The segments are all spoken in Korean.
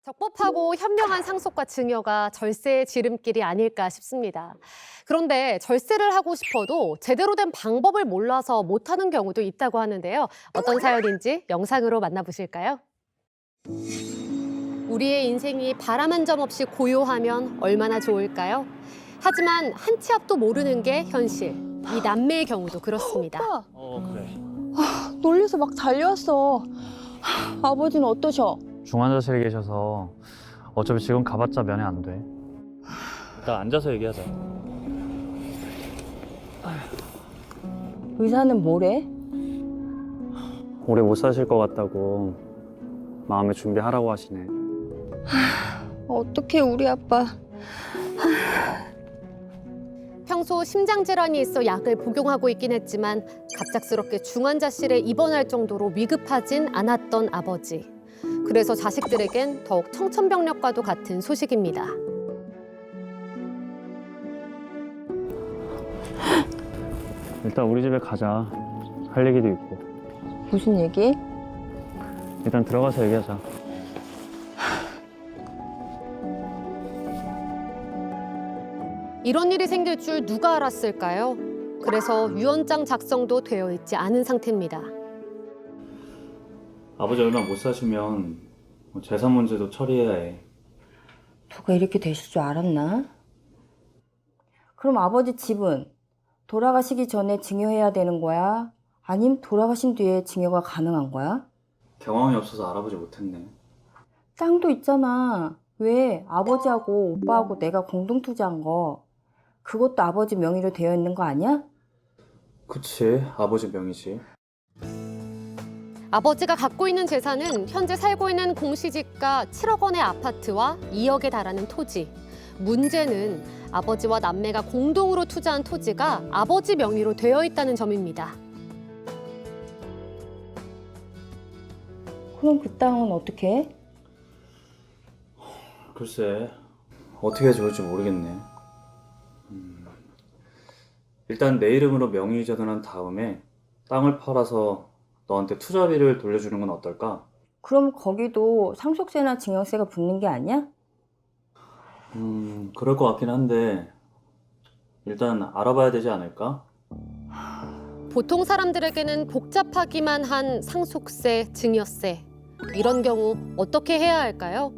적법하고 현명한 상속과 증여가 절세의 지름길이 아닐까 싶습니다. 그런데 절세를 하고 싶어도 제대로 된 방법을 몰라서 못하는 경우도 있다고 하는데요. 어떤 사연인지 영상으로 만나보실까요? 우리의 인생이 바람 한 점 없이 고요하면 얼마나 좋을까요? 하지만 한 치 앞도 모르는 게 현실. 이 남매의 경우도 그렇습니다. 오빠, 그래. 놀려서 막 달려왔어. 아버지는 어떠셔? 중환자실에 계셔서 어차피 지금 가봤자 면회 안 돼. 일단 앉아서 얘기하자. 의사는 뭐래? 오래 못 사실 것 같다고 마음의 준비하라고 하시네. 어떡해 우리 아빠. 평소 심장질환이 있어 약을 복용하고 있긴 했지만 갑작스럽게 중환자실에 입원할 정도로 위급하진 않았던 아버지. 그래서 자식들에겐 더욱 청천벽력과도 같은 소식입니다. 일단 우리 집에 가자. 할 얘기도 있고. 무슨 얘기? 일단 들어가서 얘기하자. 이런 일이 생길 줄 누가 알았을까요? 그래서 유언장 작성도 되어 있지 않은 상태입니다. 아버지 얼마 못 사시면 재산 문제도 처리해야 해. 누가 이렇게 되실 줄 알았나? 그럼 아버지 집은 돌아가시기 전에 증여해야 되는 거야? 아님 돌아가신 뒤에 증여가 가능한 거야? 경험이 없어서 알아보지 못했네. 땅도 있잖아. 왜 아버지하고 오빠하고 내가 공동 투자한 거 그것도 아버지 명의로 되어 있는 거 아니야? 그치, 아버지 명의지. 아버지가 갖고 있는 재산은 현재 살고 있는 공시지가 7억 원의 아파트와 2억에 달하는 토지. 문제는 아버지와 남매가 공동으로 투자한 토지가 아버지 명의로 되어 있다는 점입니다. 그럼 그 땅은 어떻게 해? 글쎄, 어떻게 좋을지 모르겠네. 일단 내 이름으로 명의 이전을 한 다음에 땅을 팔아서 너한테 투자비를 돌려주는 건 어떨까? 그럼 거기도 상속세나 증여세가 붙는 게 아니야? 그럴 것 같긴 한데 일단 알아봐야 되지 않을까? 보통 사람들에게는 복잡하기만 한 상속세, 증여세. 이런 경우 어떻게 해야 할까요?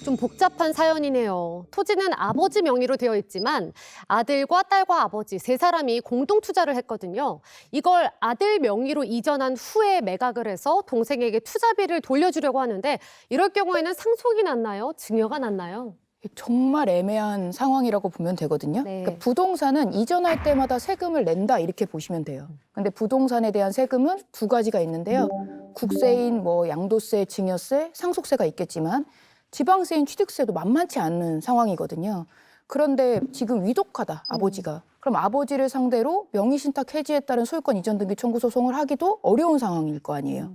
좀 복잡한 사연이네요. 토지는 아버지 명의로 되어 있지만 아들과 딸과 아버지 세 사람이 공동 투자를 했거든요. 이걸 아들 명의로 이전한 후에 매각을 해서 동생에게 투자비를 돌려주려고 하는데 이럴 경우에는 상속이 났나요? 증여가 났나요? 정말 애매한 상황이라고 보면 되거든요. 네. 그러니까 부동산은 이전할 때마다 세금을 낸다 이렇게 보시면 돼요. 근데 부동산에 대한 세금은 두 가지가 있는데요. 국세인 양도세, 증여세, 상속세가 있겠지만 지방세인 취득세도 만만치 않은 상황이거든요. 그런데 지금 위독하다, 아버지가. 그럼 아버지를 상대로 명의신탁 해지에 따른 소유권 이전 등기 청구 소송을 하기도 어려운 상황일 거 아니에요.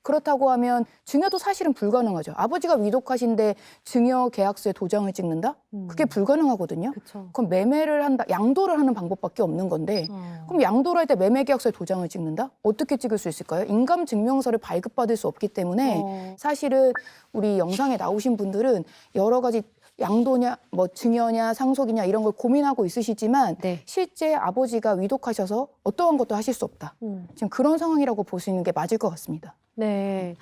그렇다고 하면 증여도 사실은 불가능하죠. 아버지가 위독하신데 증여 계약서에 도장을 찍는다? 그게 불가능하거든요. 그렇죠. 그럼 매매를 한다, 양도를 하는 방법밖에 없는 건데 그럼 양도를 할 때 매매 계약서에 도장을 찍는다? 어떻게 찍을 수 있을까요? 인감 증명서를 발급받을 수 없기 때문에 사실은 우리 영상에 나오신 분들은 여러 가지 양도냐, 증여냐, 상속이냐 이런 걸 고민하고 있으시지만 네. 실제 아버지가 위독하셔서 어떠한 것도 하실 수 없다. 지금 그런 상황이라고 보시는 게 맞을 것 같습니다. 네.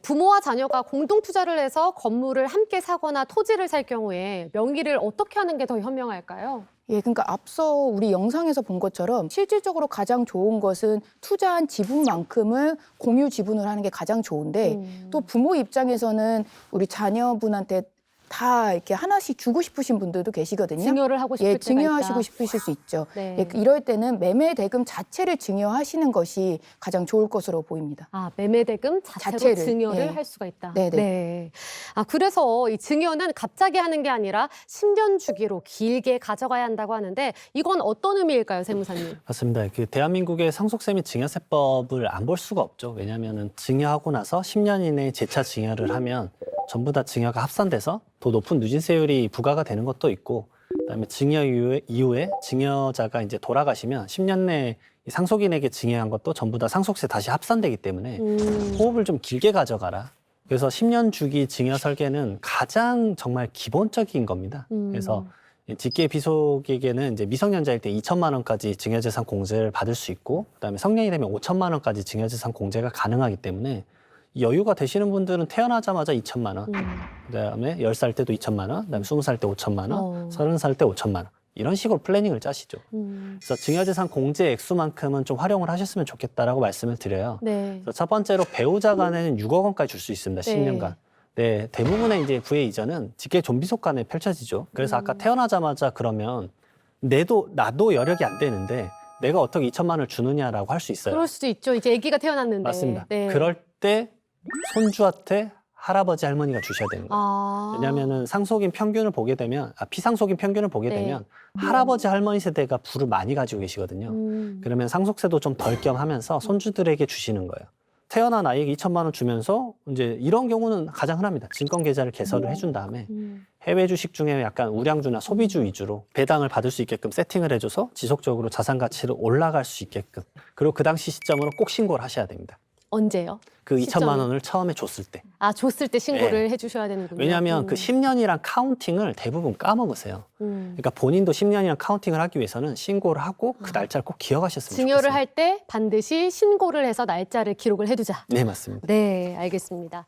부모와 자녀가 공동 투자를 해서 건물을 함께 사거나 토지를 살 경우에 명의를 어떻게 하는 게 더 현명할까요? 예, 그러니까 앞서 우리 영상에서 본 것처럼 실질적으로 가장 좋은 것은 투자한 지분만큼을 공유 지분을 하는 게 가장 좋은데 또 부모 입장에서는 우리 자녀분한테 다 이렇게 하나씩 주고 싶으신 분들도 계시거든요. 증여를 하고 싶을 예, 때가 증여하시고 있다. 싶으실 수 있죠. 네. 예, 이럴 때는 매매 대금 자체를 증여하시는 것이 가장 좋을 것으로 보입니다. 아, 매매 대금 자체로 자체를, 증여를 예. 할 수가 있다. 네네. 네. 아, 그래서 이 증여는 갑자기 하는 게 아니라 10년 주기로 길게 가져가야 한다고 하는데 이건 어떤 의미일까요, 세무사님? 맞습니다. 대한민국의 상속세 및 증여세법을 안 볼 수가 없죠. 왜냐하면 증여하고 나서 10년 이내에 재차 증여를 하면 전부 다 증여가 합산돼서 더 높은 누진세율이 부과가 되는 것도 있고, 그다음에 증여 이후에 증여자가 이제 돌아가시면 10년 내에 상속인에게 증여한 것도 전부 다 상속세 다시 합산되기 때문에 호흡을 좀 길게 가져가라. 그래서 10년 주기 증여 설계는 가장 정말 기본적인 겁니다. 그래서 직계 비속에게는 이제 미성년자일 때 2천만 원까지 증여재산 공제를 받을 수 있고, 그다음에 성년이 되면 5천만 원까지 증여재산 공제가 가능하기 때문에 여유가 되시는 분들은 태어나자마자 2천만 원, 그다음에 10살 때도 2천만 원, 그다음에 20살 때 5천만 원, 30살 때 5천만 원. 이런 식으로 플래닝을 짜시죠. 그래서 증여재산 공제 액수만큼은 좀 활용을 하셨으면 좋겠다라고 말씀을 드려요. 네. 그래서 첫 번째로 배우자 간에는 6억 원까지 줄 수 있습니다. 10년간. 네, 대부분의 이제 부의 이전은 직계 존비속 간에 펼쳐지죠. 그래서 아까 태어나자마자 그러면 나도 여력이 안 되는데 내가 어떻게 2천만 원을 주느냐라고 할 수 있어요. 그럴 수도 있죠. 이제 아기가 태어났는데. 맞습니다. 네. 그럴 때 손주한테 할아버지 할머니가 주셔야 되는 거예요. 아. 왜냐하면 상속인 평균을 보게 되면 피상속인 평균을 보게 네. 되면 할아버지 할머니 세대가 부를 많이 가지고 계시거든요. 그러면 상속세도 좀 덜 겸하면서 손주들에게 주시는 거예요. 태어난 아이에게 2천만 원 주면서 이제 이런 경우는 가장 흔합니다. 증권 계좌를 개설을 해준 다음에 해외 주식 중에 약간 우량주나 소비주 위주로 배당을 받을 수 있게끔 세팅을 해줘서 지속적으로 자산 가치를 올라갈 수 있게끔, 그리고 그 당시 시점으로 꼭 신고를 하셔야 됩니다. 언제요? 그 시점이? 2천만 원을 처음에 줬을 때. 아, 줬을 때 신고를 해주셔야 되는군요. 왜냐하면 그 10년이란 카운팅을 대부분 까먹으세요. 그러니까 본인도 10년이란 카운팅을 하기 위해서는 신고를 하고 그 날짜를 꼭 기억하셨으면 증여를 좋겠어요. 할 때 반드시 신고를 해서 날짜를 기록을 해두자. 네, 맞습니다. 네, 알겠습니다.